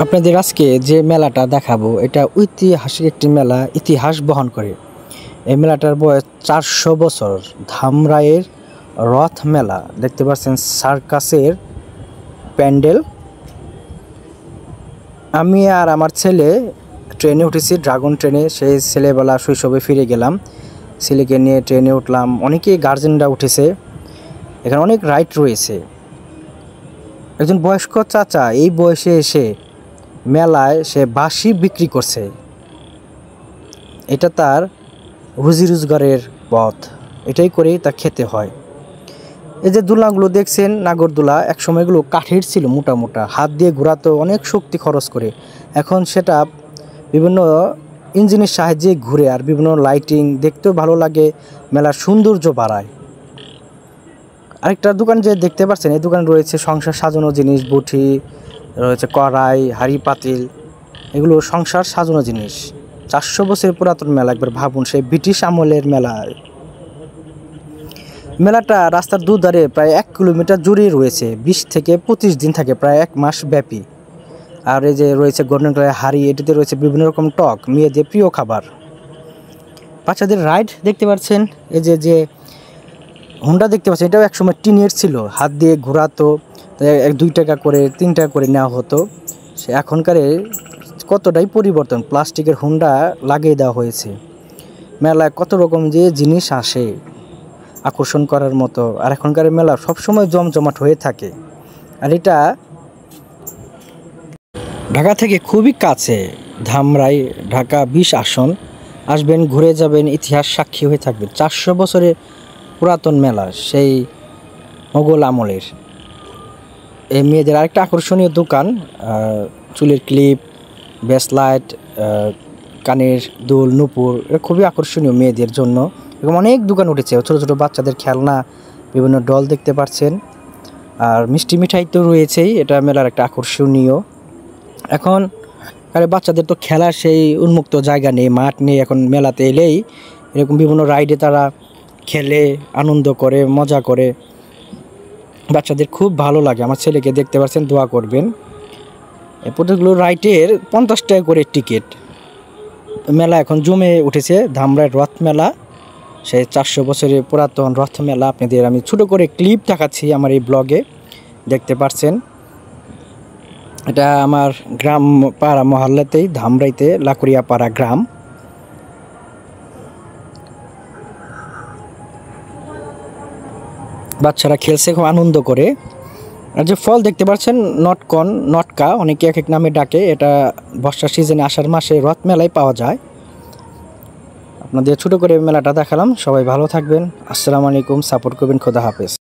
আপনাদের আজকে যে মেলাটা দেখাবো এটা ঐতিহাসিক একটি মেলা, ইতিহাস বহন করে। এই মেলাটার বয়স 400 বছর। ধামরাইয়ের রথ মেলা দেখতে পাচ্ছেন, সার্কাসের প্যান্ডেল। আমি আর আমার ছেলে ট্রেনে উঠেছি, ড্রাগন ট্রেনে। সেই ছেলেবেলা শৈশবে ফিরে গেলাম, ছেলেকে নিয়ে ট্রেনে উঠলাম। অনেকেই গার্জেনরা উঠেছে, এখানে অনেক রাইড রয়েছে। একজন বয়স্ক চাচা এই বয়সে এসে মেলায় সে বাঁশি বিক্রি করছে, এটা তার রুজি রোজগারের পথ, এটাই করেই তা খেতে হয়। এই যে দোলনাগুলো দেখছেন, নাগরদোলা, একসময় এগুলো কাঠের ছিল, মোটা মোটা, হাত দিয়ে ঘোরাতো, অনেক শক্তি খরচ করে। এখন সেটা বিভিন্ন ইঞ্জিনের সাহায্যে ঘুরে, আর বিভিন্ন লাইটিং দেখতেও ভালো লাগে, মেলার সৌন্দর্য বাড়ায়। আরেকটা দোকান যে দেখতে পাচ্ছেন, এই দোকানে রয়েছে সংসার সাজানো জিনিস, বটি রয়েছে, কড়াই, হাঁড়ি পাতিল, এগুলো সংসার সাজানো জিনিস। 400 বছরের পুরাতন মেলা, একবার ভাবুন, সেই ব্রিটিশ আমলের মেলা। মেলাটা রাস্তার দুধারে প্রায় 1 কিলোমিটার জুড়ে রয়েছে, 20 থেকে 25 দিন থাকে, প্রায় 1 মাস ব্যাপী। আর এই যে রয়েছে গোল্ডেন কালারের হাঁড়ি, এটিতে রয়েছে বিভিন্ন রকম টক, মেয়েদের প্রিয় খাবার। বাচ্চাদের রাইড দেখতে পাচ্ছেন, এই যে হুন্ডা দেখতে পাচ্ছেন, এটাও একসময় টিনের ছিল, হাত দিয়ে ঘোরাতো, 2 টাকা করে 3 টাকা করে নেওয়া হতো। সে এখনকারে কতটাই পরিবর্তন, প্লাস্টিকের হুন্ডা লাগিয়ে দেওয়া হয়েছে। মেলায় কত রকম যে জিনিস আসে আকর্ষণ করার মতো, আর এখনকার মেলা সবসময় জমজমাট হয়ে থাকে। আর এটা ঢাকা থেকে খুবই কাছে, ধামরাই, ঢাকা 20 আসন। আসবেন, ঘুরে যাবেন, ইতিহাস সাক্ষী হয়ে থাকবেন। 400 বছরের পুরাতন মেলা, সেই মোগল আমলের। এই মেয়েদের আরেকটা আকর্ষণীয় দোকান, চুলের ক্লিপ, ব্রেসলাইট, কানের দুল, নূপুর, এটা খুবই আকর্ষণীয় মেয়েদের জন্য। এরকম অনেক দোকান উঠেছে, ছোটো ছোটো বাচ্চাদের খেলনা, বিভিন্ন ডল দেখতে পাচ্ছেন। আর মিষ্টি মিঠাই তো রয়েছেই, এটা মেলার একটা আকর্ষণীয়। এখন আরে বাচ্চাদের তো খেলার সেই উন্মুক্ত জায়গা নেই, মাঠ নেই। এখন মেলাতে এলেই এরকম বিভিন্ন রাইডে তারা খেলে, আনন্দ করে, মজা করে। বাচ্চাদের খুব ভালো লাগে। আমার ছেলেকে দেখতে পাচ্ছেন, দোয়া করবেন। এই প্রত্যেকগুলো রাইডের 50 টাকা করে টিকিট। মেলা এখন জমে উঠেছে, ধামরাই রথ মেলা, সেই 400 বছরের পুরাতন রথ মেলা। আপনাদের আমি ছোটো করে ক্লিপ দেখাচ্ছি আমার এই ব্লগে, দেখতে পাচ্ছেন। এটা আমার গ্রাম পাড়া মহল্লাতেই, ধামরাইতে, লাকুরিয়া পাড়া গ্রাম। বাচ্চারা খেলছে খুব আনন্দ করে। আর যে ফল দেখতে পাচ্ছেন, নটকন, নটকা, অনেকে এক এক নামে ডাকে। এটা বর্ষার সিজনে, আষাঢ় মাসে রথ মেলায় পাওয়া যায়। আপনাদের ছোটো করে মেলাটা দেখালাম। সবাই ভালো থাকবেন, আসসালামু আলাইকুম, সাপোর্ট করবেন, খোদা হাফেজ।